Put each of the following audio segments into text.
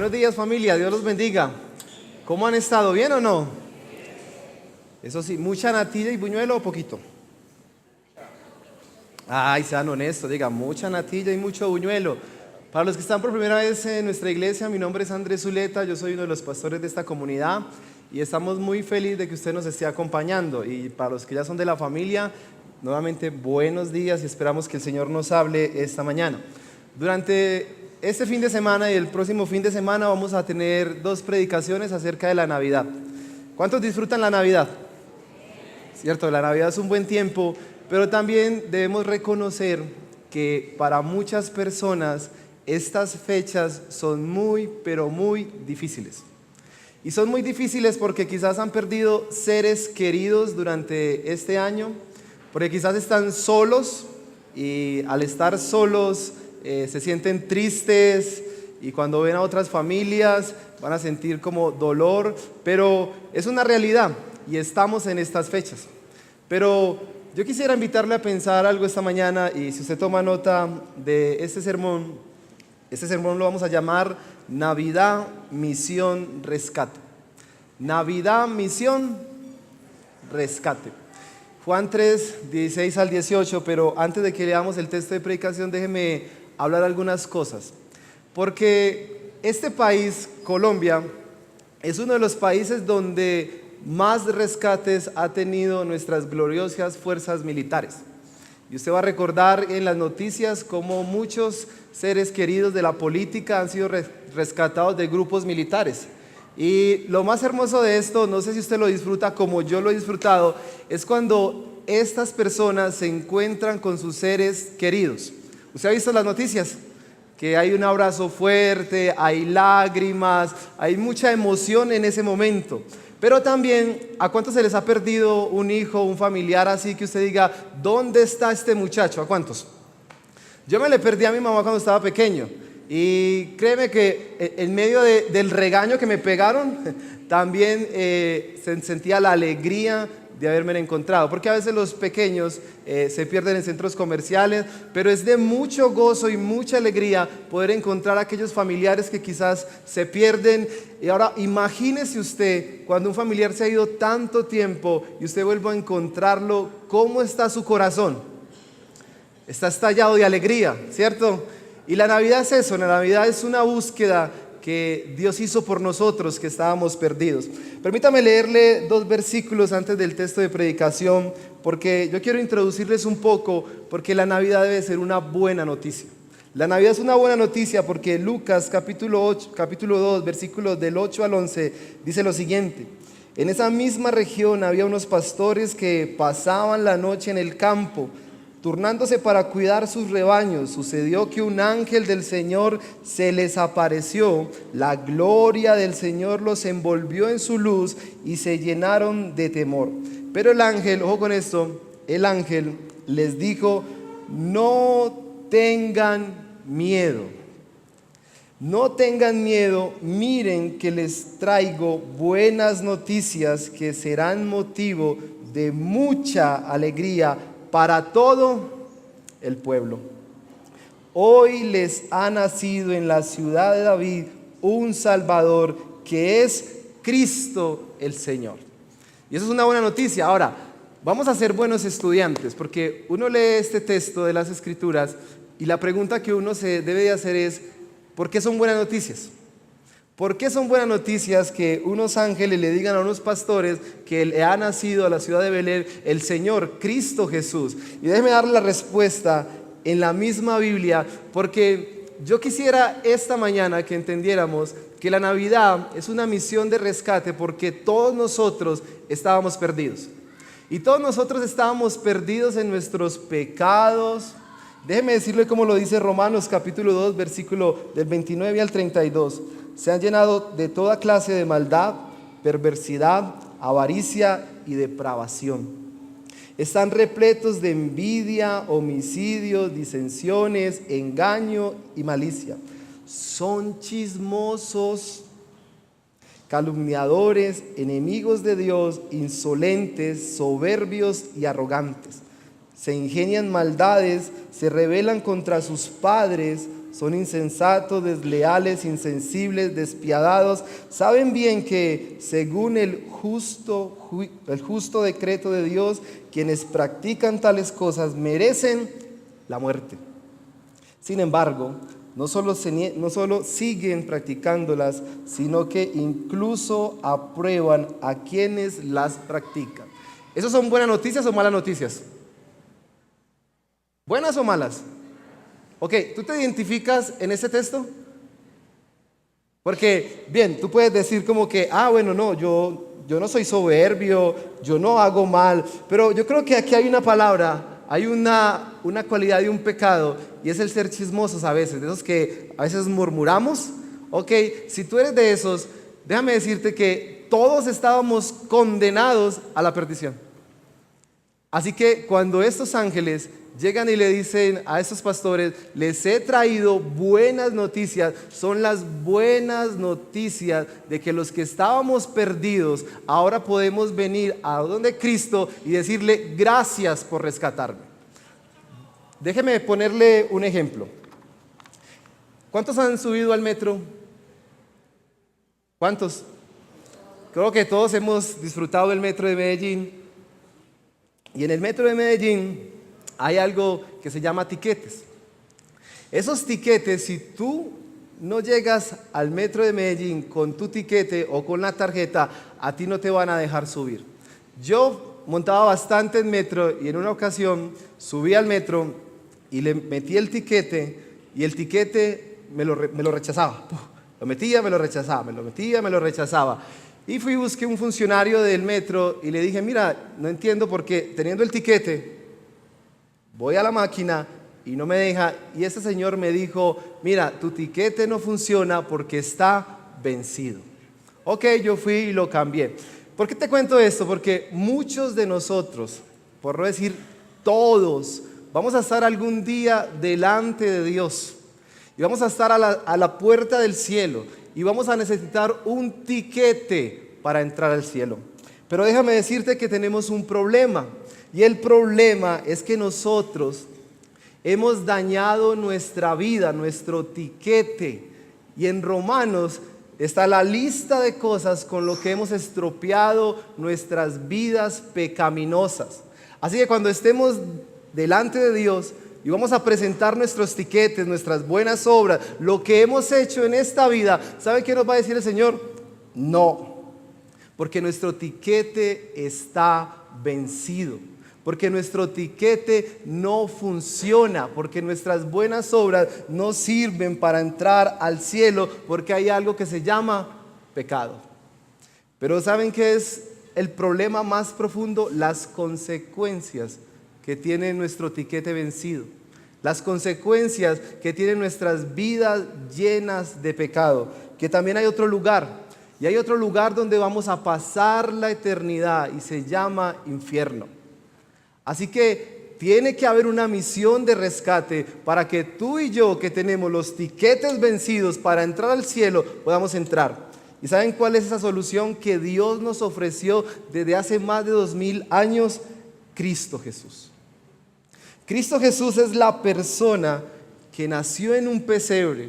Buenos días, familia, Dios los bendiga. ¿Cómo han estado? ¿Bien o no? Eso sí, ¿mucha natilla y buñuelo o poquito? Ay, sean honestos, digan, mucha natilla y mucho buñuelo. Para los que están por primera vez en nuestra iglesia, mi nombre es Andrés Zuleta, yo soy uno de los pastores de esta comunidad y estamos muy felices de que usted nos esté acompañando. Y para los que ya son de la familia, nuevamente buenos días y esperamos que el Señor nos hable esta mañana. Durante este fin de semana y el próximo fin de semana vamos a tener 2 predicaciones acerca de la Navidad. ¿Cuántos disfrutan la Navidad? Cierto, la Navidad es un buen tiempo, pero también debemos reconocer que para muchas personas estas fechas son muy, pero muy difíciles. Y son muy difíciles porque quizás han perdido seres queridos durante este año, porque quizás están solos y al estar solos se sienten tristes y cuando ven a otras familias van a sentir como dolor, pero es una realidad y estamos en estas fechas. Pero yo quisiera invitarle a pensar algo esta mañana y si usted toma nota de este sermón lo vamos a llamar Navidad, Misión, Rescate. Navidad, Misión, Rescate. Juan 3, 16 al 18, pero antes de que leamos el texto de predicación, déjeme hablar algunas cosas. Porque este país, Colombia, es uno de los países donde más rescates ha tenido nuestras gloriosas fuerzas militares. Y usted va a recordar en las noticias cómo muchos seres queridos de la política han sido rescatados de grupos militares. Y lo más hermoso de esto, no sé si usted lo disfruta como yo lo he disfrutado, es cuando estas personas se encuentran con sus seres queridos. ¿Usted ha visto las noticias? Que hay un abrazo fuerte, hay lágrimas, hay mucha emoción en ese momento. Pero también, ¿a cuántos se les ha perdido un hijo, un familiar así que usted diga, ¿dónde está este muchacho? ¿A cuántos? Yo me le perdí a mi mamá cuando estaba pequeño. Y créeme que en medio del regaño que me pegaron, también sentía la alegría de haberme encontrado, porque a veces los pequeños se pierden en centros comerciales, pero es de mucho gozo y mucha alegría poder encontrar a aquellos familiares que quizás se pierden. Y ahora imagínese usted cuando un familiar se ha ido tanto tiempo y usted vuelve a encontrarlo, ¿cómo está su corazón? Está estallado de alegría, ¿cierto? Y la Navidad es eso, la Navidad es una búsqueda que Dios hizo por nosotros que estábamos perdidos. Permítame leerle 2 versículos antes del texto de predicación, porque yo quiero introducirles un poco, porque la Navidad debe ser una buena noticia. La Navidad es una buena noticia porque Lucas capítulo 2, versículos del 8 al 11, dice lo siguiente: en esa misma región había unos pastores que pasaban la noche en el campo, turnándose para cuidar sus rebaños. Sucedió que un ángel del Señor se les apareció, la gloria del Señor los envolvió en su luz y se llenaron de temor. Pero el ángel, ojo con esto, el ángel les dijo: no tengan miedo, no tengan miedo, miren que les traigo buenas noticias que serán motivo de mucha alegría para todo el pueblo. Hoy les ha nacido en la ciudad de David un Salvador que es Cristo el Señor. Y eso es una buena noticia. Ahora, vamos a ser buenos estudiantes, porque uno lee este texto de las Escrituras y la pregunta que uno se debe de hacer es, ¿por qué son buenas noticias? ¿Por qué son buenas noticias que unos ángeles le digan a unos pastores que le ha nacido a la ciudad de Belén el Señor, Cristo Jesús? Y déjeme darle la respuesta en la misma Biblia, porque yo quisiera esta mañana que entendiéramos que la Navidad es una misión de rescate, porque todos nosotros estábamos perdidos. Y todos nosotros estábamos perdidos en nuestros pecados. Déjeme decirle cómo lo dice Romanos capítulo 2, versículo del 29 al 32. Se han llenado de toda clase de maldad, perversidad, avaricia y depravación. Están repletos de envidia, homicidios, disensiones, engaño y malicia. Son chismosos, calumniadores, enemigos de Dios, insolentes, soberbios y arrogantes. Se ingenian maldades, se rebelan contra sus padres, son insensatos, desleales, insensibles, despiadados. Saben bien que según el justo decreto de Dios, quienes practican tales cosas merecen la muerte. Sin embargo, no solo siguen practicándolas, sino que incluso aprueban a quienes las practican. ¿Esas son buenas noticias o malas noticias? ¿Buenas o malas? Ok, ¿tú te identificas en ese texto? Porque, bien, tú puedes decir como que, bueno, no, yo no soy soberbio, yo no hago mal, pero yo creo que aquí hay una palabra, hay una cualidad de un pecado, y es el ser chismosos a veces, de esos que a veces murmuramos. Ok, si tú eres de esos, déjame decirte que todos estábamos condenados a la perdición. Así que cuando estos ángeles llegan y le dicen a estos pastores, les he traído buenas noticias, son las buenas noticias de que los que estábamos perdidos, ahora podemos venir a donde Cristo y decirle gracias por rescatarme. Déjeme ponerle un ejemplo. ¿Cuántos han subido al metro? ¿Cuántos? Creo que todos hemos disfrutado del metro de Medellín. Y en el metro de Medellín hay algo que se llama tiquetes. Esos tiquetes, si tú no llegas al metro de Medellín con tu tiquete o con la tarjeta, a ti no te van a dejar subir. Yo montaba bastante en metro y en una ocasión subí al metro y le metí el tiquete y el tiquete me lo rechazaba. Lo metía, me lo rechazaba, me lo metía, me lo rechazaba. Y fui y busqué un funcionario del metro y le dije, mira, no entiendo por qué teniendo el tiquete voy a la máquina y no me deja. Y ese señor me dijo, mira, tu tiquete no funciona porque está vencido. Ok, yo fui y lo cambié. ¿Por qué te cuento esto? Porque muchos de nosotros, por no decir todos, vamos a estar algún día delante de Dios y vamos a estar a la puerta del cielo y vamos a necesitar un tiquete para entrar al cielo. Pero déjame decirte que tenemos un problema. Y el problema es que nosotros hemos dañado nuestra vida, nuestro tiquete. Y en Romanos está la lista de cosas con lo que hemos estropeado nuestras vidas pecaminosas. Así que cuando estemos delante de Dios y vamos a presentar nuestros tiquetes, nuestras buenas obras, lo que hemos hecho en esta vida, ¿sabe qué nos va a decir el Señor? No, porque nuestro tiquete está vencido. Porque nuestro tiquete no funciona, porque nuestras buenas obras no sirven para entrar al cielo, porque hay algo que se llama pecado. Pero ¿saben qué es el problema más profundo? Las consecuencias que tiene nuestro tiquete vencido, las consecuencias que tienen nuestras vidas llenas de pecado, que también hay otro lugar, y hay otro lugar donde vamos a pasar la eternidad y se llama infierno. Así que tiene que haber una misión de rescate para que tú y yo, que tenemos los tiquetes vencidos para entrar al cielo, podamos entrar. ¿Y saben cuál es esa solución que Dios nos ofreció desde hace más de 2000 años? Cristo Jesús. Cristo Jesús es la persona que nació en un pesebre,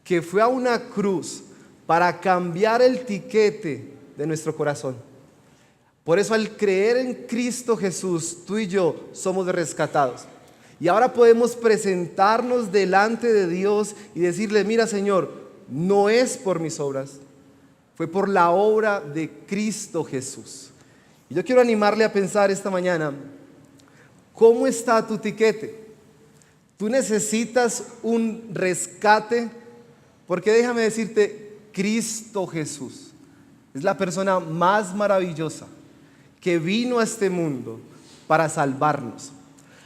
que fue a una cruz para cambiar el tiquete de nuestro corazón. Por eso al creer en Cristo Jesús, tú y yo somos rescatados. Y ahora podemos presentarnos delante de Dios y decirle, mira Señor, no es por mis obras, fue por la obra de Cristo Jesús. Y yo quiero animarle a pensar esta mañana, ¿cómo está tu tiquete? ¿Tú necesitas un rescate? Porque déjame decirte, Cristo Jesús es la persona más maravillosa que vino a este mundo para salvarnos.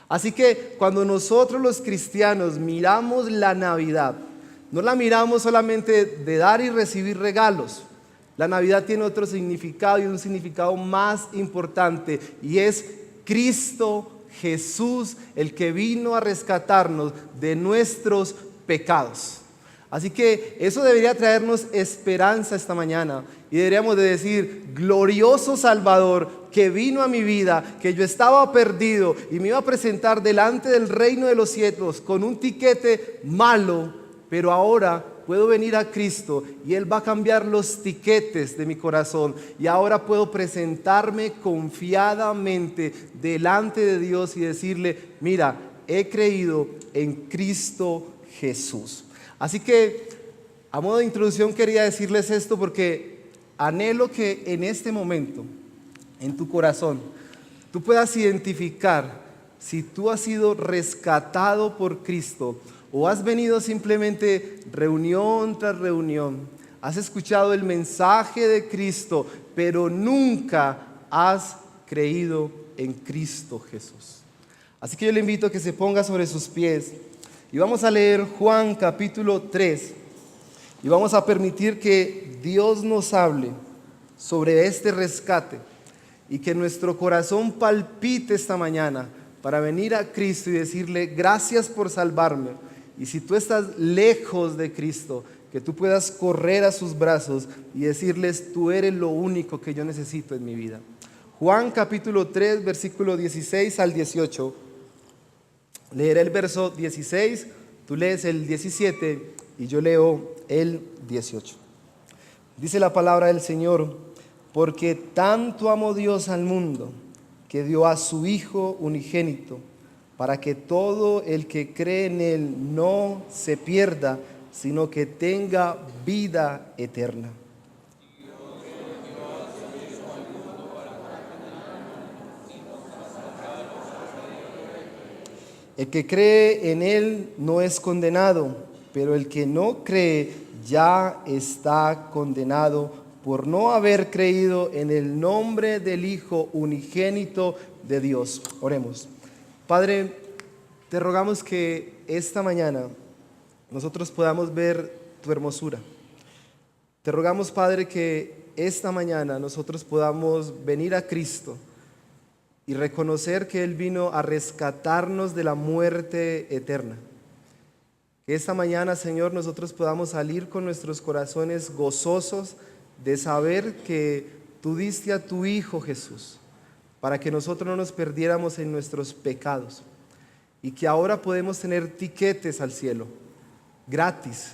Así que cuando nosotros los cristianos miramos la Navidad, no la miramos solamente de dar y recibir regalos. La Navidad tiene otro significado y un significado más importante, y es Cristo Jesús, el que vino a rescatarnos de nuestros pecados. Así que eso debería traernos esperanza esta mañana y deberíamos de decir, glorioso Salvador, que vino a mi vida, que yo estaba perdido y me iba a presentar delante del reino de los cielos con un tiquete malo, pero ahora puedo venir a Cristo y Él va a cambiar los tiquetes de mi corazón y ahora puedo presentarme confiadamente delante de Dios y decirle: mira, he creído en Cristo Jesús. Así que a modo de introducción quería decirles esto porque anhelo que en este momento, en tu corazón, tú puedas identificar si tú has sido rescatado por Cristo o has venido simplemente reunión tras reunión, has escuchado el mensaje de Cristo, pero nunca has creído en Cristo Jesús. Así que yo le invito a que se ponga sobre sus pies y vamos a leer Juan capítulo 3 y vamos a permitir que Dios nos hable sobre este rescate y que nuestro corazón palpite esta mañana para venir a Cristo y decirle: gracias por salvarme. Y si tú estás lejos de Cristo, que tú puedas correr a sus brazos y decirles: tú eres lo único que yo necesito en mi vida. Juan capítulo 3, versículo 16 al 18. Leeré el verso 16, tú lees el 17 y yo leo el 18. Dice la palabra del Señor: porque tanto amó Dios al mundo, que dio a su Hijo unigénito, para que todo el que cree en Él no se pierda, sino que tenga vida eterna. El que cree en Él no es condenado, pero el que no cree ya está condenado por no haber creído en el nombre del Hijo unigénito de Dios. Oremos. Padre, te rogamos que esta mañana nosotros podamos ver tu hermosura. Te rogamos, Padre, que esta mañana nosotros podamos venir a Cristo y reconocer que Él vino a rescatarnos de la muerte eterna. Que esta mañana, Señor, nosotros podamos salir con nuestros corazones gozosos de saber que tú diste a tu Hijo Jesús para que nosotros no nos perdiéramos en nuestros pecados y que ahora podemos tener tiquetes al cielo, gratis,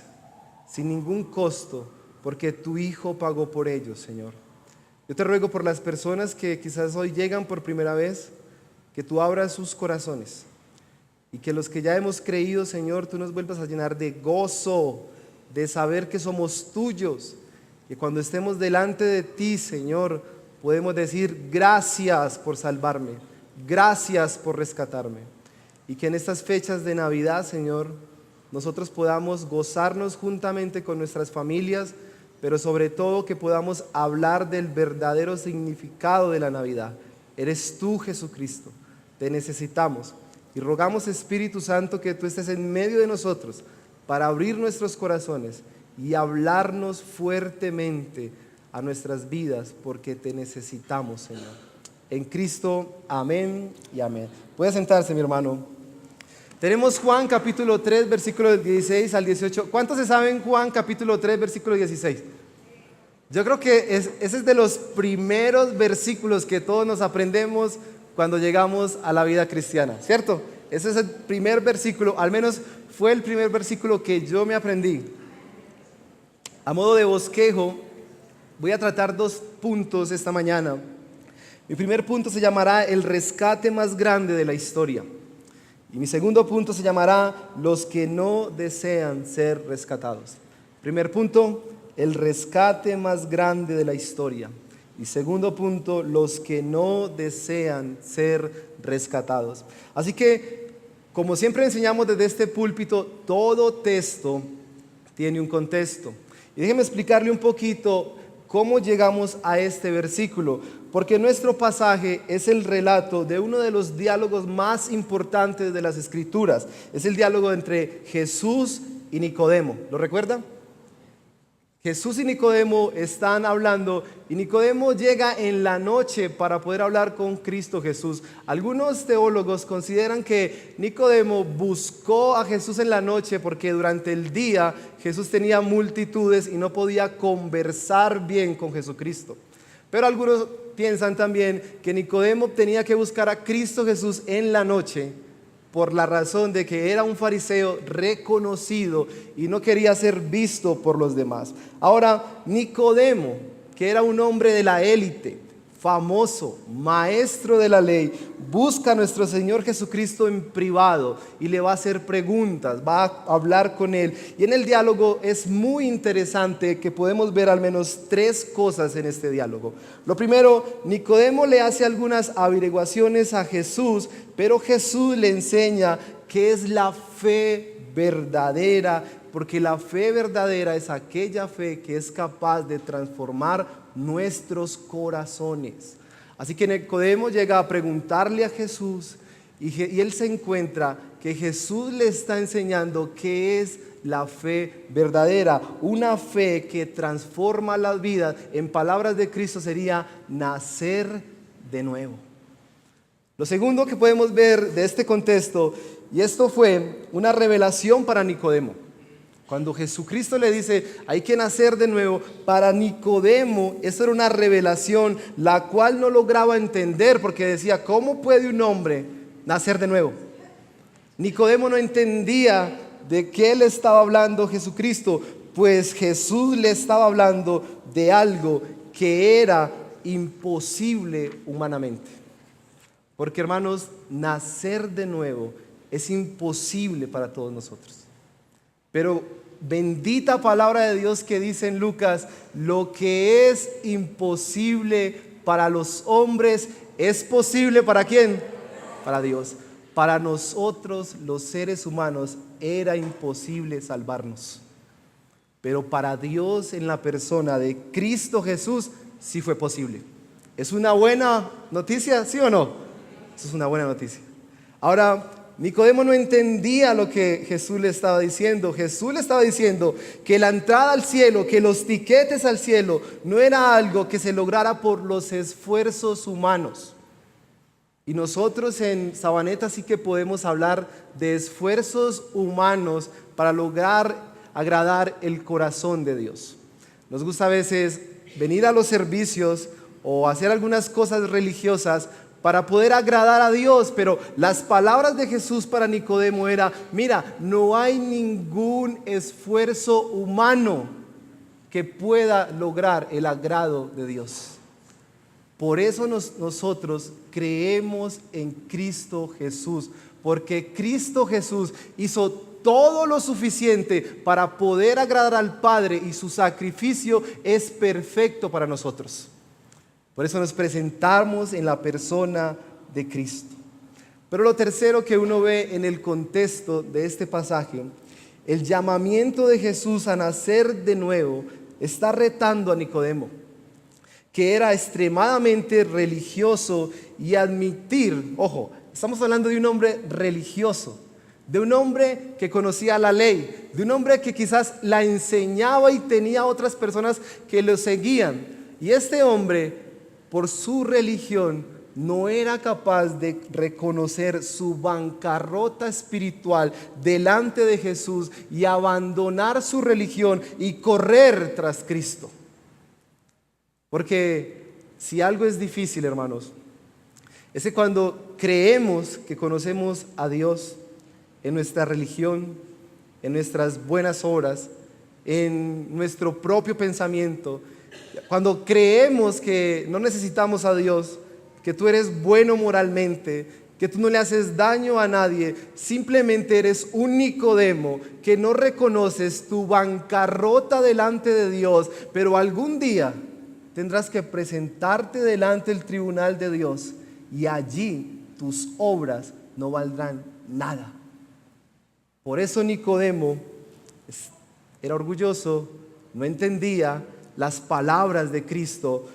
sin ningún costo, porque tu Hijo pagó por ellos, Señor. Yo te ruego por las personas que quizás hoy llegan por primera vez, que tú abras sus corazones y que los que ya hemos creído, Señor, tú nos vuelvas a llenar de gozo, de saber que somos tuyos, que cuando estemos delante de ti, Señor, podemos decir: gracias por salvarme, gracias por rescatarme. Y que en estas fechas de Navidad, Señor, nosotros podamos gozarnos juntamente con nuestras familias, pero sobre todo que podamos hablar del verdadero significado de la Navidad. Eres tú, Jesucristo, te necesitamos y rogamos, Espíritu Santo, que tú estés en medio de nosotros para abrir nuestros corazones y hablarnos fuertemente a nuestras vidas, porque te necesitamos, Señor. En Cristo, amén y amén. Puede sentarse, mi hermano. Tenemos Juan capítulo 3, versículo 16 al 18. ¿Cuántos se saben Juan capítulo 3, versículo 16? Yo creo que ese es de los primeros versículos que todos nos aprendemos cuando llegamos a la vida cristiana, ¿cierto? Ese es el primer versículo, al menos fue el primer versículo que yo me aprendí. A modo de bosquejo, voy a tratar 2 puntos esta mañana. Mi primer punto se llamará el rescate más grande de la historia. Y mi segundo punto se llamará los que no desean ser rescatados. Primer punto, el rescate más grande de la historia. Y segundo punto, los que no desean ser rescatados. Así que, como siempre enseñamos desde este púlpito, todo texto tiene un contexto. Y déjeme explicarle un poquito cómo llegamos a este versículo, porque nuestro pasaje es el relato de uno de los diálogos más importantes de las Escrituras. Es el diálogo entre Jesús y Nicodemo. ¿Lo recuerdan? Jesús y Nicodemo están hablando y Nicodemo llega en la noche para poder hablar con Cristo Jesús. Algunos teólogos consideran que Nicodemo buscó a Jesús en la noche porque durante el día Jesús tenía multitudes y no podía conversar bien con Jesucristo. Pero algunos piensan también que Nicodemo tenía que buscar a Cristo Jesús en la noche por la razón de que era un fariseo reconocido y no quería ser visto por los demás. Ahora, Nicodemo, que era un hombre de la élite, famoso, maestro de la ley, busca a nuestro Señor Jesucristo en privado y le va a hacer preguntas, va a hablar con él. Y en el diálogo es muy interesante que podemos ver al menos 3 cosas en este diálogo. Lo primero, Nicodemo le hace algunas averiguaciones a Jesús, pero Jesús le enseña qué es la fe verdadera, porque la fe verdadera es aquella fe que es capaz de transformar nuestros corazones. Así que Nicodemo llega a preguntarle a Jesús y él se encuentra que Jesús le está enseñando qué es la fe verdadera, una fe que transforma las vidas. En palabras de Cristo sería nacer de nuevo. Lo segundo que podemos ver de este contexto, y esto fue una revelación para Nicodemo. Cuando Jesucristo le dice, hay que nacer de nuevo, para Nicodemo eso era una revelación, la cual no lograba entender, porque decía, ¿cómo puede un hombre nacer de nuevo? Nicodemo no entendía de qué le estaba hablando Jesucristo, pues Jesús le estaba hablando de algo que era imposible humanamente. Porque, hermanos, nacer de nuevo es imposible para todos nosotros. Pero bendita palabra de Dios que dice en Lucas, lo que es imposible para los hombres es posible ¿para quién? Para Dios. Para nosotros los seres humanos era imposible salvarnos. Pero para Dios en la persona de Cristo Jesús sí fue posible. ¿Es una buena noticia? ¿Sí o no? Eso es una buena noticia. Ahora, Nicodemo no entendía lo que Jesús le estaba diciendo. Jesús le estaba diciendo que la entrada al cielo, que los tiquetes al cielo no era algo que se lograra por los esfuerzos humanos. Y nosotros en Sabaneta sí que podemos hablar de esfuerzos humanos para lograr agradar el corazón de Dios. Nos gusta a veces venir a los servicios o hacer algunas cosas religiosas para poder agradar a Dios, pero las palabras de Jesús para Nicodemo era, mira, no hay ningún esfuerzo humano que pueda lograr el agrado de Dios. Por eso nosotros creemos en Cristo Jesús, porque Cristo Jesús hizo todo lo suficiente para poder agradar al Padre y su sacrificio es perfecto para nosotros. Por eso nos presentamos en la persona de Cristo. Pero lo tercero que uno ve en el contexto de este pasaje, el llamamiento de Jesús a nacer de nuevo está retando a Nicodemo, que era extremadamente religioso, y admitir, ojo, estamos hablando de un hombre religioso, de un hombre que conocía la ley, de un hombre que quizás la enseñaba y tenía otras personas que lo seguían. Y este hombre, por su religión, no era capaz de reconocer su bancarrota espiritual delante de Jesús y abandonar su religión y correr tras Cristo. Porque si algo es difícil, hermanos, es que cuando creemos que conocemos a Dios en nuestra religión, en nuestras buenas obras, en nuestro propio pensamiento, cuando creemos que no necesitamos a Dios, que tú eres bueno moralmente, que tú no le haces daño a nadie, simplemente eres un Nicodemo que no reconoces tu bancarrota delante de Dios, pero algún día tendrás que presentarte delante del tribunal de Dios y allí tus obras no valdrán nada. Por eso Nicodemo era orgulloso, no entendía las palabras de Cristo.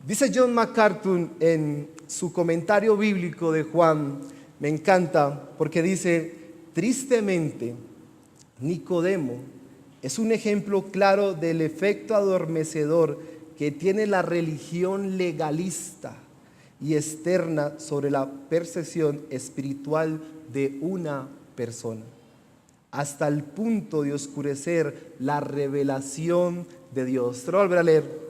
Dice John MacArthur en su comentario bíblico de Juan, me encanta porque dice, tristemente, Nicodemo es un ejemplo claro del efecto adormecedor que tiene la religión legalista y externa sobre la percepción espiritual de una persona, hasta el punto de oscurecer la revelación de Dios. Te lo voy a volver a leer.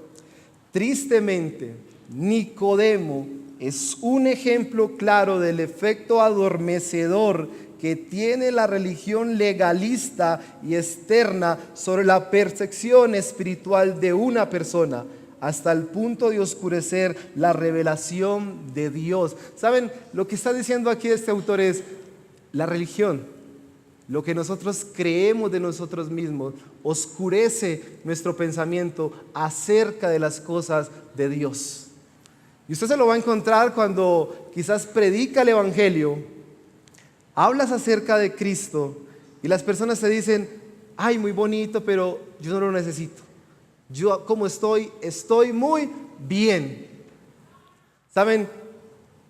Tristemente, Nicodemo es un ejemplo claro del efecto adormecedor que tiene la religión legalista y externa sobre la percepción espiritual de una persona, hasta el punto de oscurecer la revelación de Dios. ¿Saben? Lo que está diciendo aquí este autor es la religión, lo que nosotros creemos de nosotros mismos, oscurece nuestro pensamiento acerca de las cosas de Dios. Y usted se lo va a encontrar cuando quizás predica el Evangelio, hablas acerca de Cristo y las personas te dicen, ay, muy bonito, pero yo no lo necesito. Yo como estoy muy bien. ¿Saben?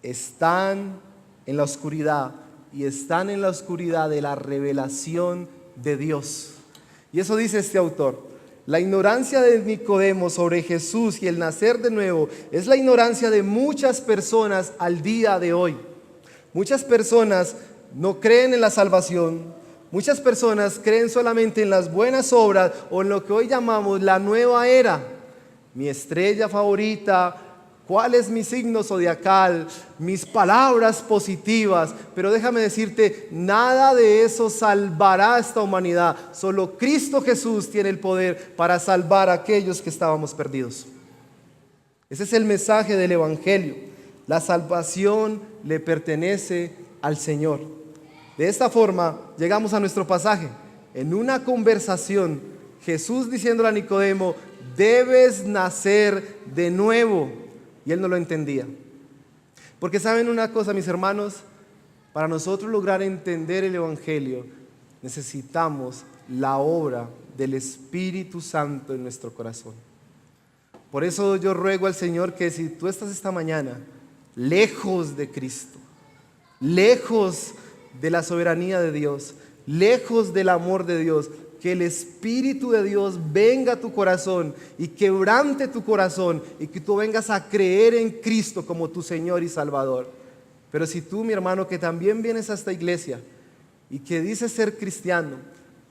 Están en la oscuridad y están en la oscuridad de la revelación de Dios. Y eso dice este autor. La ignorancia de Nicodemo sobre Jesús y el nacer de nuevo es la ignorancia de muchas personas al día de hoy. Muchas personas no creen en la salvación. Muchas personas creen solamente en las buenas obras o en lo que hoy llamamos la nueva era. Mi estrella favorita, cuál es mi signo zodiacal, mis palabras positivas. Pero déjame decirte, nada de eso salvará a esta humanidad. Solo Cristo Jesús tiene el poder para salvar a aquellos que estábamos perdidos. Ese es el mensaje del Evangelio. La salvación le pertenece al Señor. De esta forma llegamos a nuestro pasaje. En una conversación, Jesús diciéndole a Nicodemo, debes nacer de nuevo. Y él no lo entendía. Porque saben una cosa, mis hermanos, para nosotros lograr entender el Evangelio, necesitamos la obra del Espíritu Santo en nuestro corazón. Por eso yo ruego al Señor que si tú estás esta mañana lejos de Cristo, lejos de la soberanía de Dios, lejos del amor de Dios, que el Espíritu de Dios venga a tu corazón y quebrante tu corazón y que tú vengas a creer en Cristo como tu Señor y Salvador. Pero si tú, mi hermano, que también vienes a esta iglesia y que dices ser cristiano,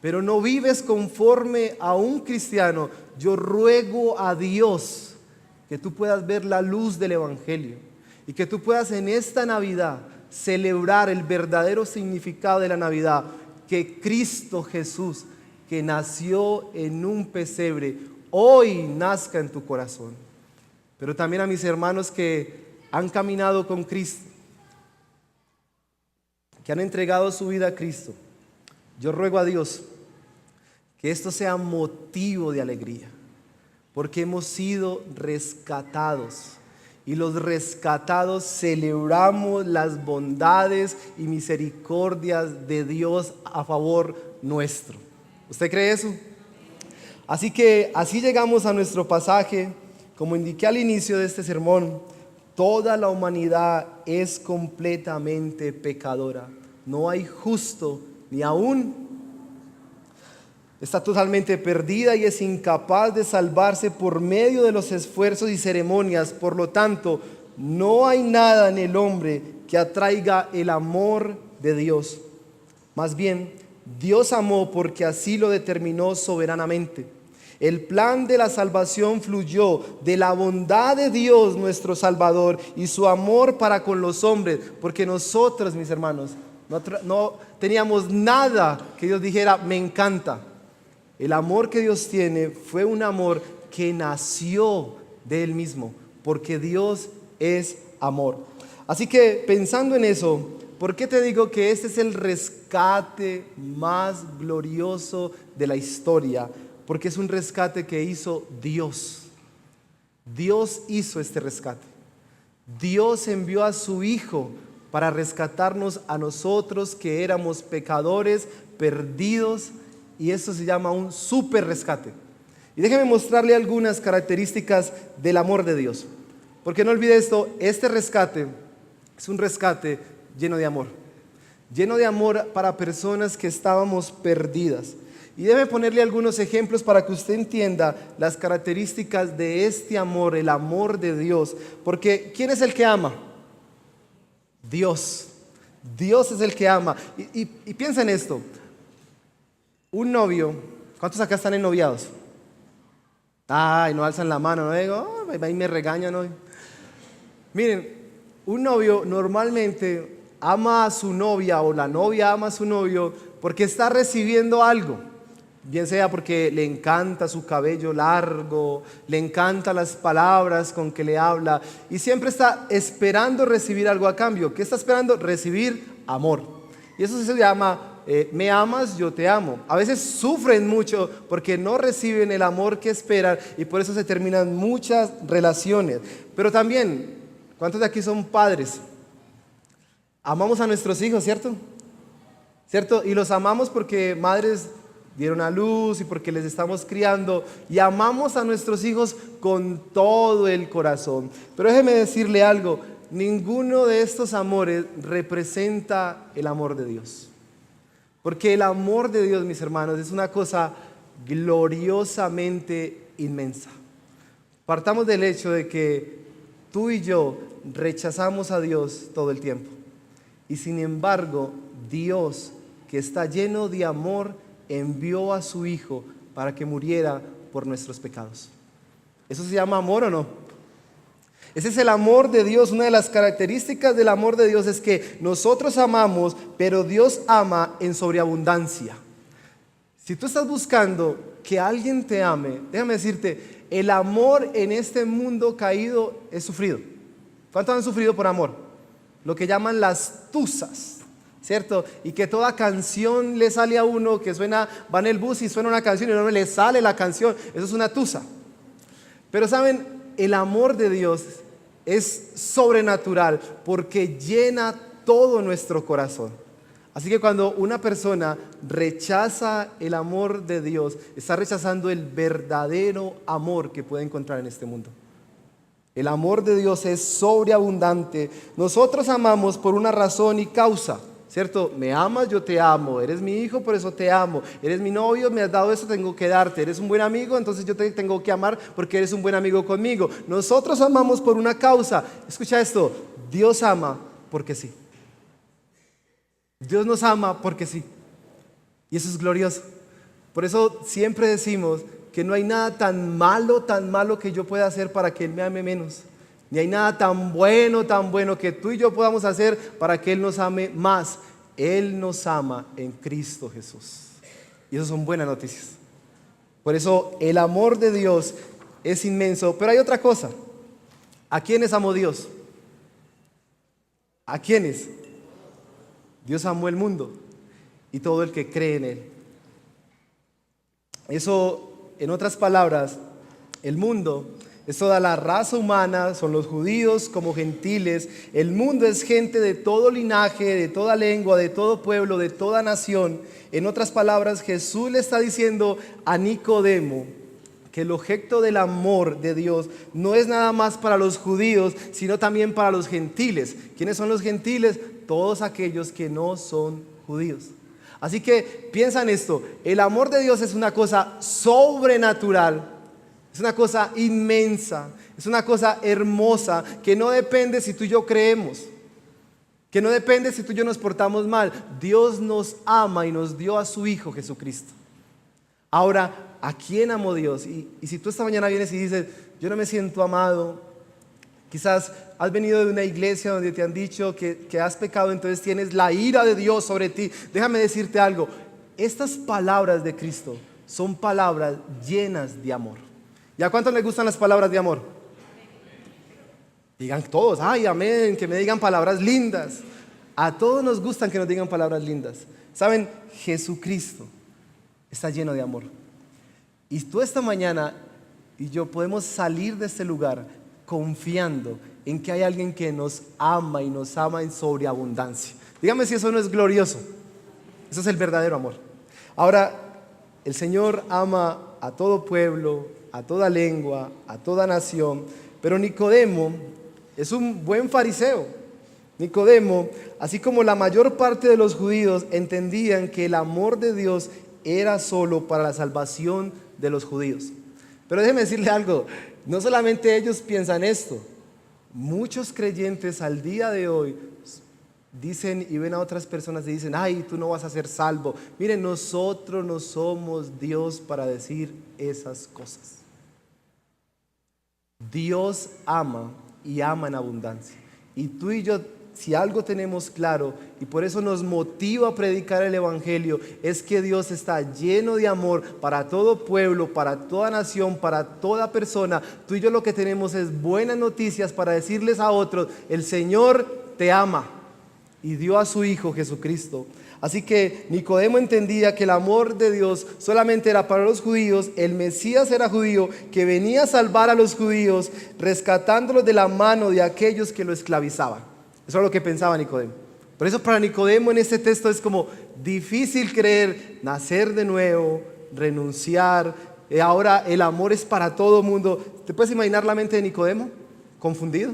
pero no vives conforme a un cristiano, yo ruego a Dios que tú puedas ver la luz del Evangelio y que tú puedas en esta Navidad celebrar el verdadero significado de la Navidad, que Cristo Jesús, que nació en un pesebre, hoy nazca en tu corazón. Pero también a mis hermanos que han caminado con Cristo, que han entregado su vida a Cristo, yo ruego a Dios que esto sea motivo de alegría, porque hemos sido rescatados. Y los rescatados celebramos las bondades y misericordias de Dios a favor nuestro. ¿Usted cree eso? Así que así llegamos a nuestro pasaje. Como indiqué al inicio de este sermón, toda la humanidad es completamente pecadora. No hay justo ni aún. Está totalmente perdida y es incapaz de salvarse por medio de los esfuerzos y ceremonias. Por lo tanto, no hay nada en el hombre que atraiga el amor de Dios. Más bien, Dios amó porque así lo determinó soberanamente. El plan de la salvación fluyó de la bondad de Dios nuestro Salvador y su amor para con los hombres, porque nosotros, mis hermanos, no teníamos nada que Dios dijera, me encanta. El amor que Dios tiene fue un amor que nació de Él mismo, porque Dios es amor. Así que pensando en eso, ¿por qué te digo que este es el rescate más glorioso de la historia? Porque es un rescate que hizo Dios. Dios hizo este rescate. Dios envió a su Hijo para rescatarnos a nosotros que éramos pecadores, perdidos, y eso se llama un super rescate. Y déjeme mostrarle algunas características del amor de Dios. Porque no olvide esto, este rescate es un rescate lleno de amor. Lleno de amor para personas que estábamos perdidas. Y debe ponerle algunos ejemplos para que usted entienda las características de este amor, el amor de Dios. Porque ¿quién es el que ama? Dios. Dios es el que ama. Y piensa en esto. Un novio, ¿cuántos acá están ennoviados? Ay, no alzan la mano, no digo, "Oh, ahí me regañan hoy". Miren, un novio normalmente ama a su novia o la novia ama a su novio porque está recibiendo algo. Bien sea porque le encanta su cabello largo, le encantan las palabras con que le habla y siempre está esperando recibir algo a cambio. ¿Qué está esperando? Recibir amor. Y eso se llama me amas, yo te amo. A veces sufren mucho porque no reciben el amor que esperan y por eso se terminan muchas relaciones. Pero también, ¿cuántos de aquí son padres? Amamos a nuestros hijos, ¿cierto? ¿Cierto? Y los amamos porque madres dieron a luz y porque les estamos criando y amamos a nuestros hijos con todo el corazón. Pero déjeme decirle algo, ninguno de estos amores representa el amor de Dios. Porque el amor de Dios, mis hermanos, es una cosa gloriosamente inmensa. Partamos del hecho de que tú y yo rechazamos a Dios todo el tiempo. Y sin embargo, Dios, que está lleno de amor, envió a su Hijo para que muriera por nuestros pecados. ¿Eso se llama amor o no? Ese es el amor de Dios. Una de las características del amor de Dios es que nosotros amamos, pero Dios ama en sobreabundancia. Si tú estás buscando que alguien te ame, déjame decirte, el amor en este mundo caído es sufrido. ¿Cuántos han sufrido por amor? Lo que llaman las tusas, ¿cierto? Y que toda canción le sale a uno, que suena, va en el bus y suena una canción y no le sale la canción. Eso es una tusa. Pero saben, el amor de Dios es sobrenatural porque llena todo nuestro corazón. Así que cuando una persona rechaza el amor de Dios, está rechazando el verdadero amor que puede encontrar en este mundo. El amor de Dios es sobreabundante. Nosotros amamos por una razón y causa, ¿cierto? Me amas, yo te amo. Eres mi hijo, por eso te amo. Eres mi novio, me has dado eso, tengo que darte. Eres un buen amigo, entonces yo te tengo que amar porque eres un buen amigo conmigo. Nosotros amamos por una causa. Escucha esto, Dios ama porque sí. Dios nos ama porque sí. Y eso es glorioso. Por eso siempre decimos que no hay nada tan malo que yo pueda hacer para que Él me ame menos. Ni hay nada tan bueno que tú y yo podamos hacer para que Él nos ame más. Él nos ama en Cristo Jesús. Y eso son buenas noticias. Por eso el amor de Dios es inmenso. Pero hay otra cosa. ¿A quiénes amó Dios? ¿A quiénes? Dios amó el mundo y todo el que cree en Él. Eso, en otras palabras, el mundo es toda la raza humana, son los judíos como gentiles. El mundo es gente de todo linaje, de toda lengua, de todo pueblo, de toda nación. En otras palabras, Jesús le está diciendo a Nicodemo que el objeto del amor de Dios no es nada más para los judíos, sino también para los gentiles. ¿Quiénes son los gentiles? Todos aquellos que no son judíos. Así que piensa en esto, el amor de Dios es una cosa sobrenatural, es una cosa inmensa, es una cosa hermosa que no depende si tú y yo creemos, que no depende si tú y yo nos portamos mal. Dios nos ama y nos dio a su Hijo Jesucristo. Ahora, ¿a quién amó Dios? Y si tú esta mañana vienes y dices, yo no me siento amado, quizás has venido de una iglesia donde te han dicho que has pecado, entonces tienes la ira de Dios sobre ti. Déjame decirte algo, estas palabras de Cristo son palabras llenas de amor. ¿Y a cuántos les gustan las palabras de amor? Digan todos, ay, amén, que me digan palabras lindas. A todos nos gustan que nos digan palabras lindas. ¿Saben? Jesucristo está lleno de amor. Y tú esta mañana y yo podemos salir de este lugar confiando en que hay alguien que nos ama y nos ama en sobreabundancia. Dígame si eso no es glorioso. Eso es el verdadero amor. Ahora, el Señor ama a todo pueblo, a toda lengua, a toda nación, pero Nicodemo es un buen fariseo. Nicodemo, así como la mayor parte de los judíos, entendían que el amor de Dios era solo para la salvación de los judíos. Pero déjeme decirle algo, no solamente ellos piensan esto, muchos creyentes al día de hoy dicen y ven a otras personas y dicen, ay, tú no vas a ser salvo. Miren, nosotros no somos Dios para decir esas cosas. Dios ama y ama en abundancia. Y tú y yo, si algo tenemos claro, y por eso nos motiva a predicar el Evangelio, es que Dios está lleno de amor para todo pueblo, para toda nación, para toda persona. Tú y yo lo que tenemos es buenas noticias para decirles a otros: el Señor te ama y dio a su Hijo Jesucristo. Así que Nicodemo entendía que el amor de Dios solamente era para los judíos. El Mesías era judío, que venía a salvar a los judíos, rescatándolos de la mano de aquellos que lo esclavizaban. Eso es lo que pensaba Nicodemo. Por eso para Nicodemo en este texto es como difícil creer, nacer de nuevo, renunciar. Ahora el amor es para todo mundo. ¿Te puedes imaginar la mente de Nicodemo? Confundido,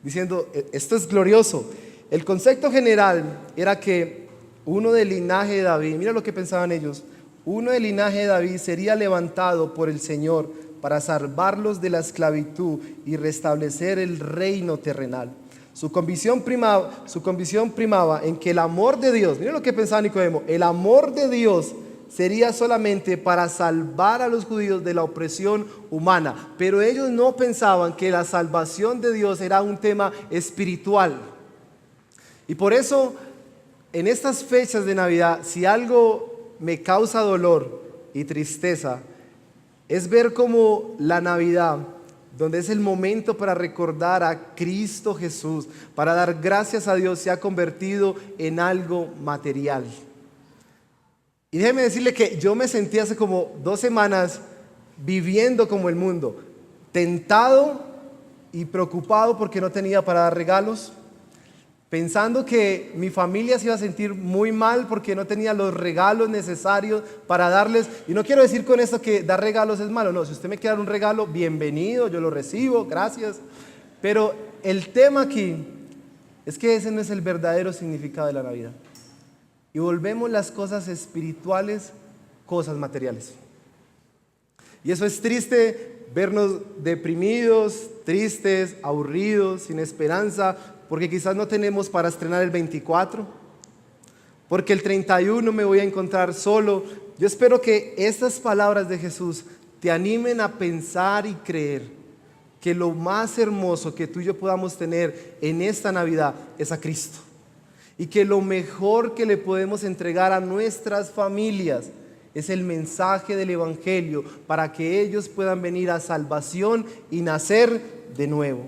diciendo: esto es glorioso. El concepto general era que uno del linaje de David, mira lo que pensaban ellos, uno del linaje de David sería levantado por el Señor para salvarlos de la esclavitud y restablecer el reino terrenal. Su convicción primaba en que el amor de Dios, mira lo que pensaba Nicodemo, el amor de Dios sería solamente para salvar a los judíos de la opresión humana, pero ellos no pensaban que la salvación de Dios era un tema espiritual. Y por eso en estas fechas de Navidad, si algo me causa dolor y tristeza, es ver cómo la Navidad, donde es el momento para recordar a Cristo Jesús, para dar gracias a Dios, se ha convertido en algo material. Y déjeme decirle que yo me sentí hace como 2 semanas viviendo como el mundo, tentado y preocupado porque no tenía para dar regalos, pensando que mi familia se iba a sentir muy mal porque no tenía los regalos necesarios para darles. Y no quiero decir con esto que dar regalos es malo, no, si usted me quiere dar un regalo, bienvenido, yo lo recibo, gracias. Pero el tema aquí es que ese no es el verdadero significado de la Navidad. Y volvemos las cosas espirituales, cosas materiales. Y eso es triste, vernos deprimidos, tristes, aburridos, sin esperanza, porque quizás no tenemos para estrenar el 24, porque el 31 me voy a encontrar solo. Yo espero que estas palabras de Jesús te animen a pensar y creer que lo más hermoso que tú y yo podamos tener en esta Navidad es a Cristo, y que lo mejor que le podemos entregar a nuestras familias es el mensaje del Evangelio, para que ellos puedan venir a salvación y nacer de nuevo.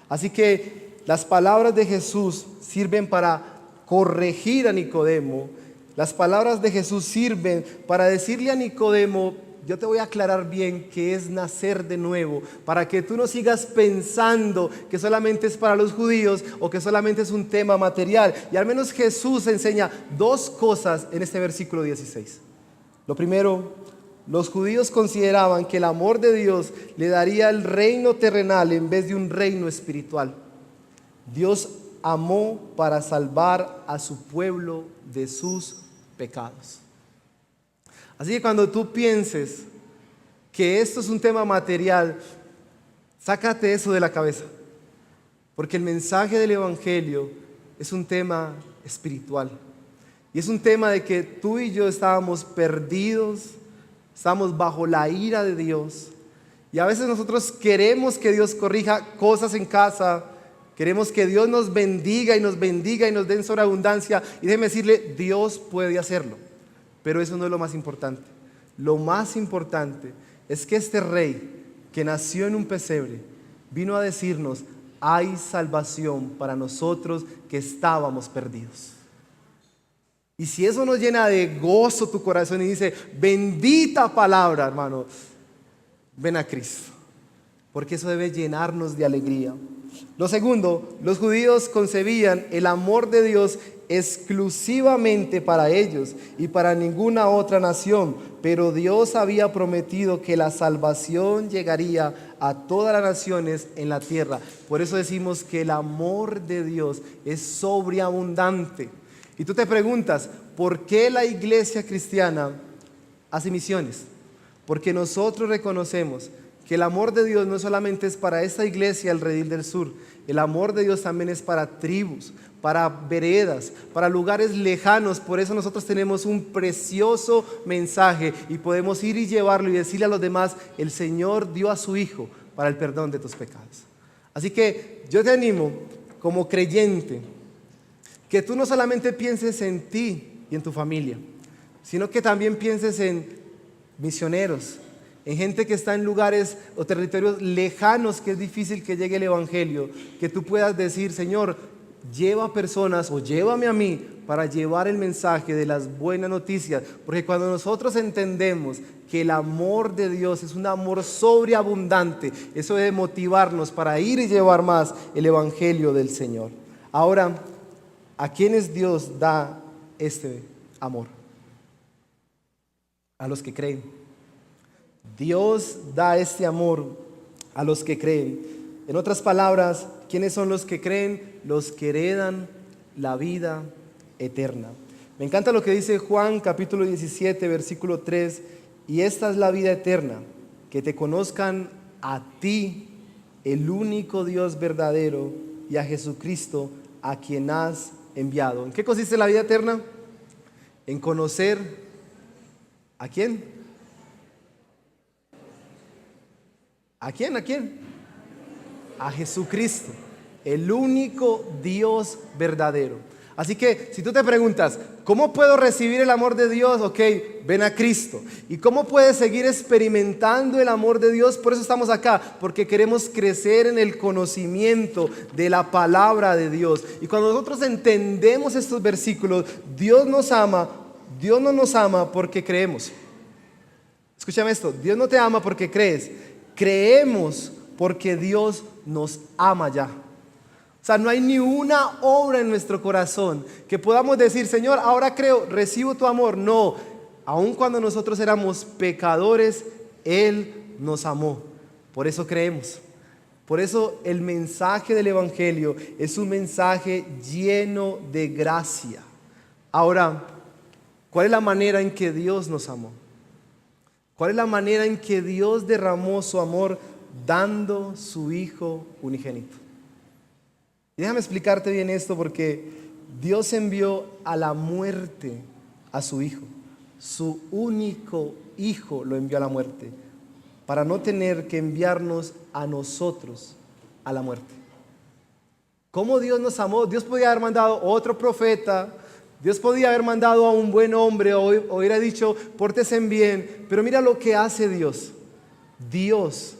Así que las palabras de Jesús sirven para corregir a Nicodemo. Las palabras de Jesús sirven para decirle a Nicodemo: yo te voy a aclarar bien qué es nacer de nuevo, para que tú no sigas pensando que solamente es para los judíos o que solamente es un tema material. Y al menos Jesús enseña 2 cosas en este versículo 16. Lo primero, los judíos consideraban que el amor de Dios le daría el reino terrenal en vez de un reino espiritual. Dios amó para salvar a su pueblo de sus pecados. Así que cuando tú pienses que esto es un tema material, sácate eso de la cabeza, porque el mensaje del Evangelio es un tema espiritual. Y es un tema de que tú y yo estábamos perdidos, estamos bajo la ira de Dios. Y a veces nosotros queremos que Dios corrija cosas en casa, queremos que Dios nos bendiga y nos dé en sobreabundancia. Y déjeme decirle, Dios puede hacerlo, pero eso no es lo más importante. Lo más importante es que este rey que nació en un pesebre vino a decirnos: hay salvación para nosotros que estábamos perdidos. Y si eso nos llena de gozo tu corazón y dice: bendita palabra, hermano, ven a Cristo, porque eso debe llenarnos de alegría. Lo segundo, los judíos concebían el amor de Dios exclusivamente para ellos y para ninguna otra nación, pero Dios había prometido que la salvación llegaría a todas las naciones en la tierra. Por eso decimos que el amor de Dios es sobreabundante. Y tú te preguntas, ¿por qué la iglesia cristiana hace misiones? Porque nosotros reconocemos que el amor de Dios no solamente es para esta iglesia, el Redil del Sur. El amor de Dios también es para tribus, para veredas, para lugares lejanos. Por eso nosotros tenemos un precioso mensaje y podemos ir y llevarlo y decirle a los demás: el Señor dio a su Hijo para el perdón de tus pecados. Así que yo te animo como creyente que tú no solamente pienses en ti y en tu familia, sino que también pienses en misioneros, en gente que está en lugares o territorios lejanos que es difícil que llegue el evangelio, que tú puedas decir: Señor, lleva a personas o llévame a mí para llevar el mensaje de las buenas noticias, porque cuando nosotros entendemos que el amor de Dios es un amor sobreabundante, eso debe motivarnos para ir y llevar más el evangelio del Señor. Ahora, ¿a quiénes Dios da este amor? A los que creen. Dios da este amor a los que creen. En otras palabras, ¿quiénes son los que creen? Los que heredan la vida eterna. Me encanta lo que dice Juan capítulo 17, versículo 3. Y esta es la vida eterna, que te conozcan a ti, el único Dios verdadero, y a Jesucristo, a quien has enviado. ¿En qué consiste la vida eterna? En conocer ¿a quién? ¿A quién? ¿A quién? A Jesucristo, el único Dios verdadero. Así que si tú te preguntas, ¿cómo puedo recibir el amor de Dios? Ok, ven a Cristo. ¿Y cómo puedes seguir experimentando el amor de Dios? Por eso estamos acá, porque queremos crecer en el conocimiento de la palabra de Dios. Y cuando nosotros entendemos estos versículos, Dios nos ama. Dios no nos ama porque creemos. Escúchame esto, Dios no te ama porque crees. Creemos porque Dios nos ama ya. O sea, no hay ni una obra en nuestro corazón que podamos decir: Señor, ahora creo, recibo tu amor. No, aun cuando nosotros éramos pecadores, Él nos amó. Por eso creemos. Por eso el mensaje del Evangelio es un mensaje lleno de gracia. Ahora, ¿cuál es la manera en que Dios nos amó? ¿Cuál es la manera en que Dios derramó su amor dando su Hijo unigénito? Y déjame explicarte bien esto, porque Dios envió a la muerte a su Hijo. Su único Hijo lo envió a la muerte para no tener que enviarnos a nosotros a la muerte. ¿Cómo Dios nos amó? Dios podía haber mandado otro profeta, Dios podía haber mandado a un buen hombre o hubiera dicho: pórtense bien. Pero mira lo que hace Dios. Dios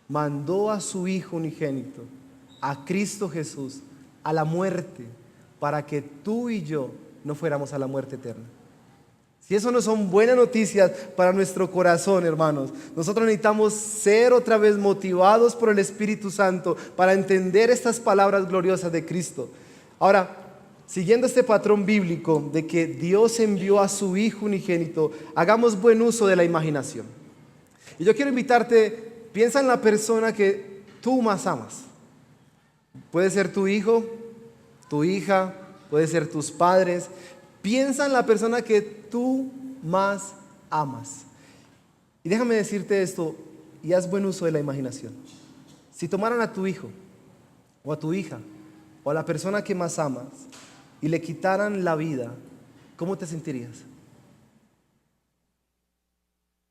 mandó a su Hijo unigénito, a Cristo Jesús, a la muerte, para que tú y yo no fuéramos a la muerte eterna. Si eso no son buenas noticias para nuestro corazón, hermanos, nosotros necesitamos ser otra vez motivados por el Espíritu Santo para entender estas palabras gloriosas de Cristo. Ahora, siguiendo este patrón bíblico de que Dios envió a su Hijo unigénito, hagamos buen uso de la imaginación. Y yo quiero invitarte, piensa en la persona que tú más amas. Puede ser tu hijo, tu hija, puede ser tus padres. Piensa en la persona que tú más amas. Y déjame decirte esto, y haz buen uso de la imaginación. Si tomaran a tu hijo, o a tu hija, o a la persona que más amas, y le quitaran la vida, ¿cómo te sentirías?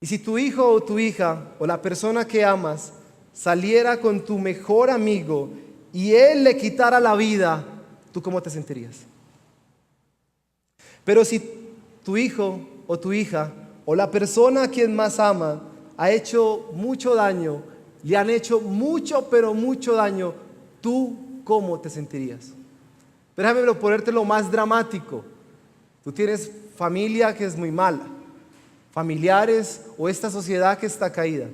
Y si tu hijo o tu hija, o la persona que amas, saliera con tu mejor amigo y él le quitara la vida, ¿tú cómo te sentirías? Pero si tu hijo o tu hija, o la persona a quien más ama, ha hecho mucho daño, le han hecho mucho, pero mucho daño, ¿tú cómo te sentirías? Pero déjame ponértelo más dramático. Tú tienes familia que es muy mala, familiares o esta sociedad que está caída.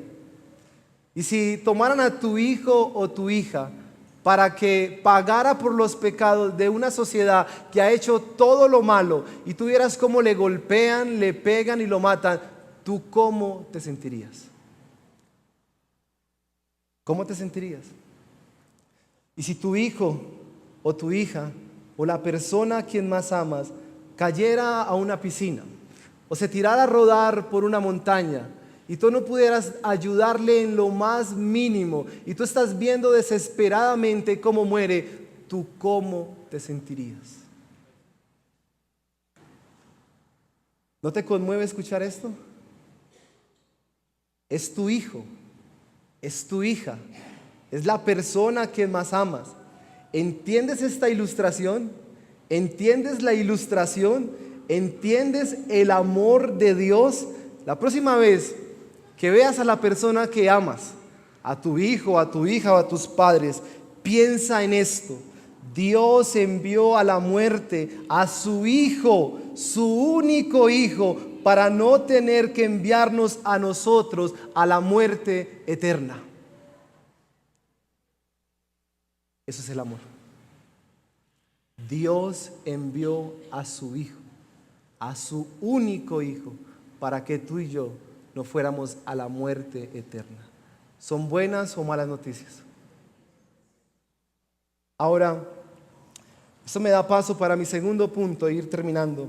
Y si tomaran a tu hijo o tu hija para que pagara por los pecados de una sociedad que ha hecho todo lo malo, y tú vieras cómo le golpean, le pegan y lo matan, ¿tú cómo te sentirías? ¿Cómo te sentirías? Y si tu hijo o tu hija o la persona a quien más amas cayera a una piscina o se tirara a rodar por una montaña y tú no pudieras ayudarle en lo más mínimo y tú estás viendo desesperadamente cómo muere, ¿tú cómo te sentirías? ¿No te conmueve escuchar esto? Es tu hijo es tu hija, es la persona que más amas. ¿Entiendes esta ilustración? ¿Entiendes la ilustración? ¿Entiendes el amor de Dios? La próxima vez que veas a la persona que amas, a tu hijo, a tu hija o a tus padres, piensa en esto. Dios envió a la muerte a su hijo, su único hijo, para no tener que enviarnos a nosotros a la muerte eterna. Eso es el amor. Dios envió a su hijo, a su único hijo, para que tú y yo no fuéramos a la muerte eterna. ¿Son buenas o malas noticias? Ahora, esto me da paso para mi segundo punto, ir terminando.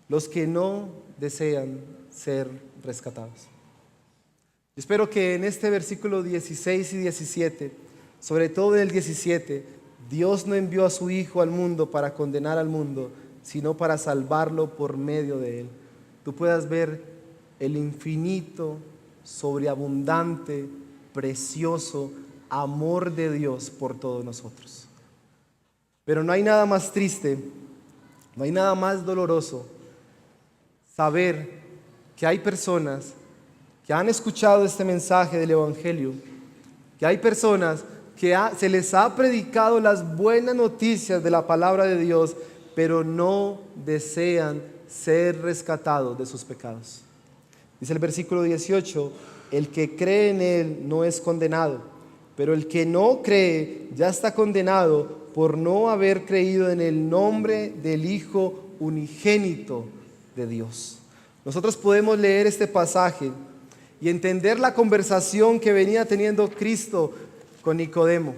Los que no desean ser rescatados. Yo espero que en este versículo 16 y 17, sobre todo en el 17, Dios no envió a su Hijo al mundo para condenar al mundo, sino para salvarlo por medio de él. Tú puedas ver el infinito, sobreabundante, precioso amor de Dios por todos nosotros. Pero no hay nada más triste, no hay nada más doloroso saber que hay personas que han escuchado este mensaje del Evangelio, que hay personas que se les ha predicado las buenas noticias de la palabra de Dios, pero no desean ser rescatados de sus pecados. Dice el versículo 18, el que cree en Él no es condenado, pero el que no cree ya está condenado por no haber creído en el nombre del Hijo unigénito de Dios. Nosotros podemos leer este pasaje y entender la conversación que venía teniendo Cristo con Nicodemo.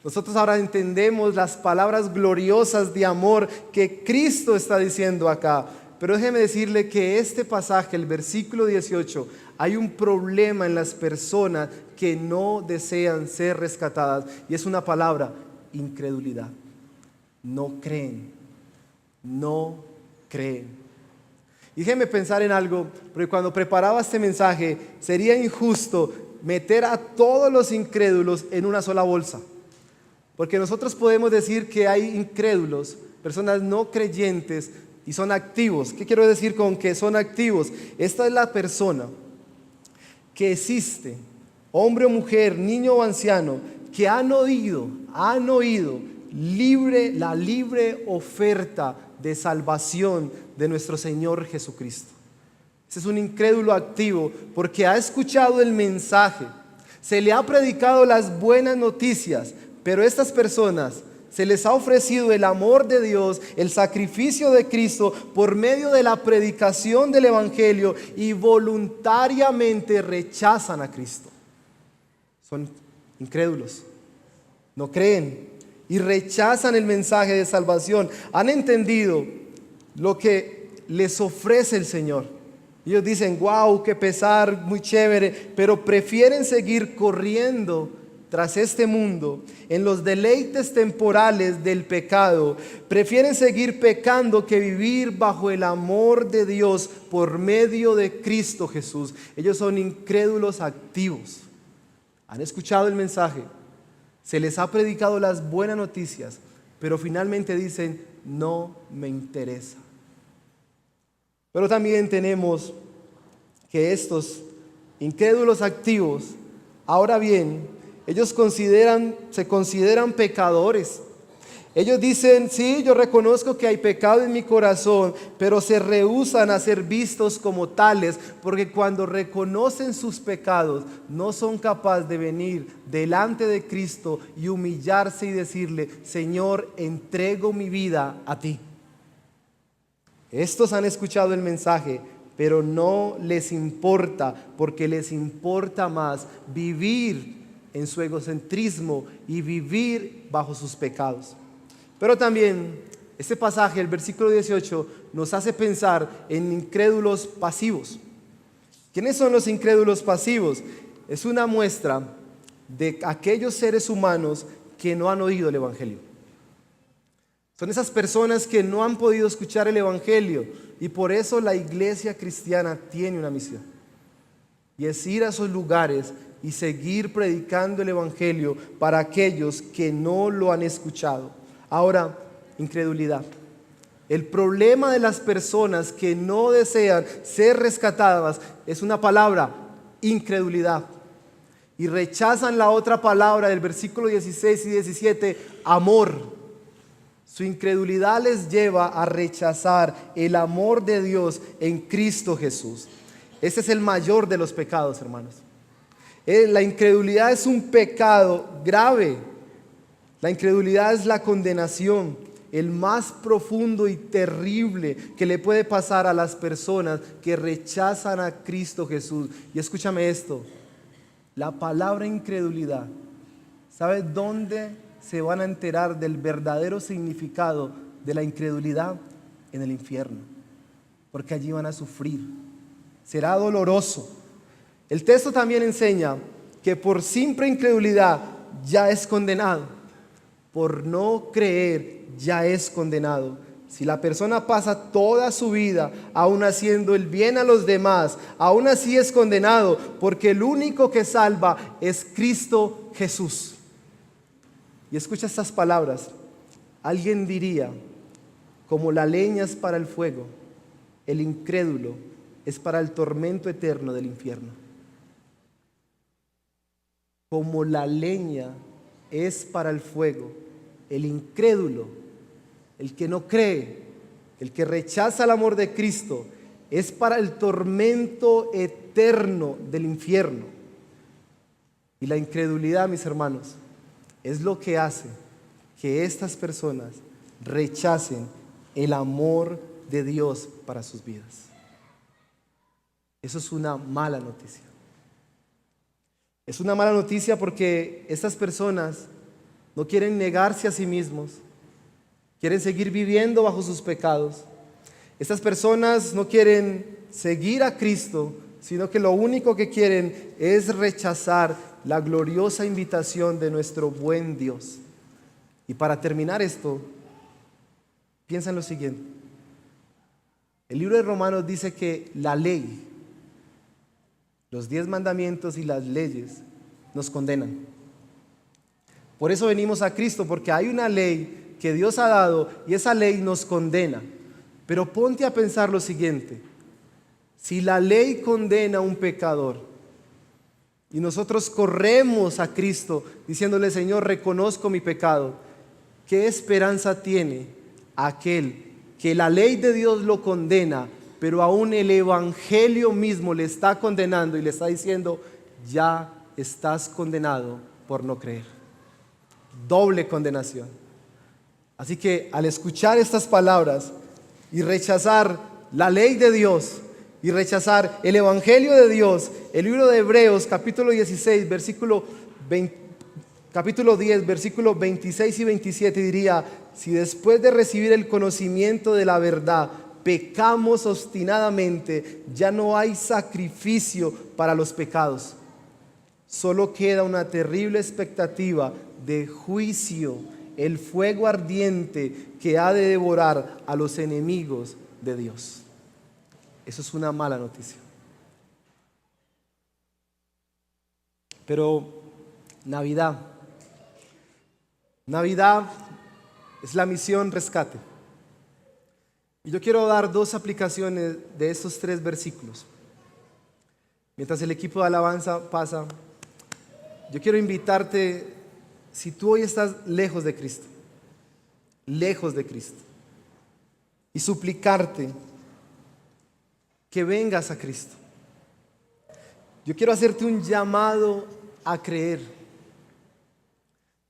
Nosotros ahora entendemos las palabras gloriosas de amor que Cristo está diciendo acá. Pero déjeme decirle que este pasaje, el versículo 18, hay un problema en las personas que no desean ser rescatadas. Y es una palabra: incredulidad. No creen. No creen. Y déjeme pensar en algo, porque cuando preparaba este mensaje, sería injusto meter a todos los incrédulos en una sola bolsa. Porque nosotros podemos decir que hay incrédulos, personas no creyentes, y son activos. ¿Qué quiero decir con que son activos? Esta es la persona que existe, hombre o mujer, niño o anciano, que han oído la libre oferta de salvación de nuestro Señor Jesucristo. Ese es un incrédulo activo porque ha escuchado el mensaje, se le ha predicado las buenas noticias, pero estas personas se les ha ofrecido el amor de Dios, el sacrificio de Cristo por medio de la predicación del Evangelio y voluntariamente rechazan a Cristo. Son incrédulos, no creen y rechazan el mensaje de salvación. Han entendido lo que les ofrece el Señor. Ellos dicen: wow, qué pesar, muy chévere, pero prefieren seguir corriendo tras este mundo, en los deleites temporales del pecado. Prefieren seguir pecando que vivir bajo el amor de Dios por medio de Cristo Jesús. Ellos son incrédulos activos. Han escuchado el mensaje, se les ha predicado las buenas noticias, pero finalmente dicen: no me interesa. Pero también tenemos que estos incrédulos activos, ahora bien, ellos se consideran pecadores. Ellos dicen: sí, yo reconozco que hay pecado en mi corazón, pero se rehúsan a ser vistos como tales, porque cuando reconocen sus pecados, no son capaces de venir delante de Cristo y humillarse y decirle: Señor, entrego mi vida a ti. Estos han escuchado el mensaje, pero no les importa, porque les importa más vivir en su egocentrismo y vivir bajo sus pecados. Pero también este pasaje, el versículo 18, nos hace pensar en incrédulos pasivos. ¿Quiénes son los incrédulos pasivos? Es una muestra de aquellos seres humanos que no han oído el Evangelio. Son esas personas que no han podido escuchar el Evangelio, y por eso la iglesia cristiana tiene una misión. Y es ir a esos lugares y seguir predicando el Evangelio para aquellos que no lo han escuchado. Ahora, incredulidad. El problema de las personas que no desean ser rescatadas es una palabra: incredulidad. Y rechazan la otra palabra del versículo 16 y 17, amor. Su incredulidad les lleva a rechazar el amor de Dios en Cristo Jesús. Ese es el mayor de los pecados, hermanos. La incredulidad es un pecado grave. La incredulidad es la condenación, el más profundo y terrible que le puede pasar a las personas que rechazan a Cristo Jesús. Y escúchame esto, la palabra incredulidad, ¿sabes dónde se van a enterar del verdadero significado de la incredulidad? En el infierno, porque allí van a sufrir. Será doloroso. El texto también enseña que por simple incredulidad ya es condenado. Por no creer ya es condenado. Si la persona pasa toda su vida aún haciendo el bien a los demás, aún así es condenado, porque el único que salva es Cristo Jesús. Y escucha estas palabras. Alguien diría: como la leña es para el fuego, el incrédulo es para el tormento eterno del infierno. Como la leña es para el fuego, el incrédulo, el que no cree, el que rechaza el amor de Cristo, es para el tormento eterno del infierno. Y la incredulidad, mis hermanos, es lo que hace que estas personas rechacen el amor de Dios para sus vidas. Eso es una mala noticia. Es una mala noticia porque estas personas no quieren negarse a sí mismos, quieren seguir viviendo bajo sus pecados. Estas personas no quieren seguir a Cristo, sino que lo único que quieren es rechazar la gloriosa invitación de nuestro buen Dios. Y para terminar esto, piensa en lo siguiente. El libro de Romanos dice que la ley, los 10 mandamientos y las leyes nos condenan. Por eso venimos a Cristo, porque hay una ley que Dios ha dado y esa ley nos condena. Pero ponte a pensar lo siguiente: si la ley condena a un pecador y nosotros corremos a Cristo diciéndole: Señor, reconozco mi pecado, ¿qué esperanza tiene aquel que la ley de Dios lo condena, pero aún el Evangelio mismo le está condenando y le está diciendo: ya estás condenado por no creer? Doble condenación. Así que al escuchar estas palabras y rechazar la ley de Dios y rechazar el Evangelio de Dios, el libro de Hebreos capítulo 16, capítulo 10, versículos 26 y 27 diría: si después de recibir el conocimiento de la verdad pecamos obstinadamente, ya no hay sacrificio para los pecados. Solo queda una terrible expectativa de juicio, el fuego ardiente que ha de devorar a los enemigos de Dios. Eso es una mala noticia. Pero Navidad es la misión rescate. Y yo quiero dar 2 aplicaciones de estos 3 versículos. Mientras el equipo de alabanza pasa, yo quiero invitarte, si tú hoy estás lejos de Cristo, y suplicarte que vengas a Cristo. Yo quiero hacerte un llamado a creer.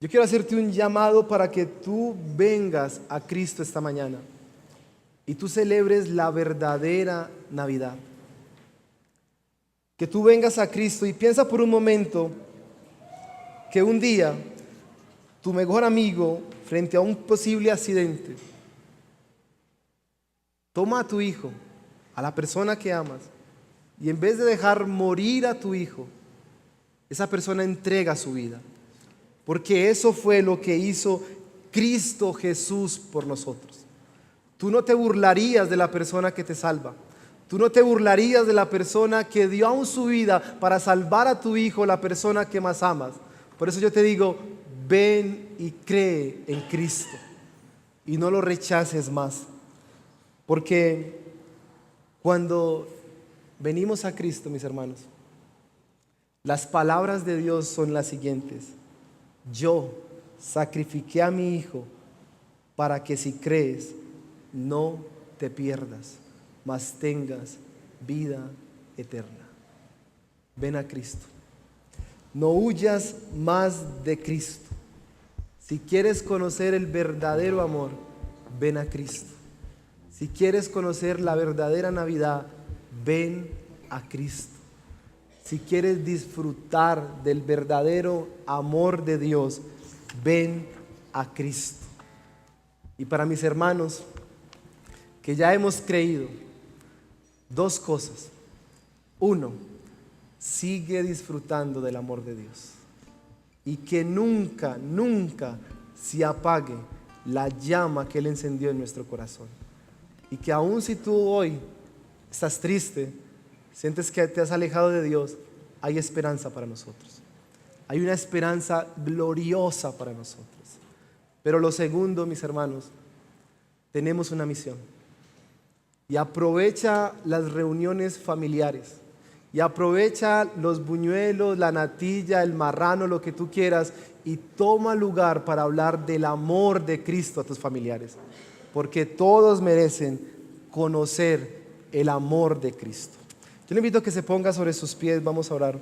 Yo quiero hacerte un llamado para que tú vengas a Cristo esta mañana y tú celebres la verdadera Navidad. Que tú vengas a Cristo y piensa por un momento que un día tu mejor amigo, frente a un posible accidente, toma a tu hijo, a la persona que amas, y en vez de dejar morir a tu hijo, esa persona entrega su vida. Porque eso fue lo que hizo Cristo Jesús por nosotros. Tú no te burlarías de la persona que te salva. Tú no te burlarías de la persona que dio aún su vida para salvar a tu hijo, la persona que más amas. Por eso yo te digo, ven y cree en Cristo y no lo rechaces más. Porque cuando venimos a Cristo, mis hermanos, las palabras de Dios son las siguientes: yo sacrifiqué a mi hijo para que si crees no te pierdas, mas tengas vida eterna. Ven a Cristo. No huyas más de Cristo. Si quieres conocer el verdadero amor, ven a Cristo. Si quieres conocer la verdadera Navidad, ven a Cristo. Si quieres disfrutar del verdadero amor de Dios, ven a Cristo. Y para mis hermanos que ya hemos creído, dos cosas. Uno, sigue disfrutando del amor de Dios y que nunca, nunca se apague la llama que Él encendió en nuestro corazón. Y que aun si tú hoy estás triste, sientes que te has alejado de Dios, hay esperanza para nosotros. Hay una esperanza gloriosa para nosotros. Pero lo segundo, mis hermanos, tenemos una misión. Y aprovecha las reuniones familiares. Y aprovecha los buñuelos, la natilla, el marrano, lo que tú quieras, y toma lugar para hablar del amor de Cristo a tus familiares. Porque todos merecen conocer el amor de Cristo. Yo le invito a que se ponga sobre sus pies, vamos a orar.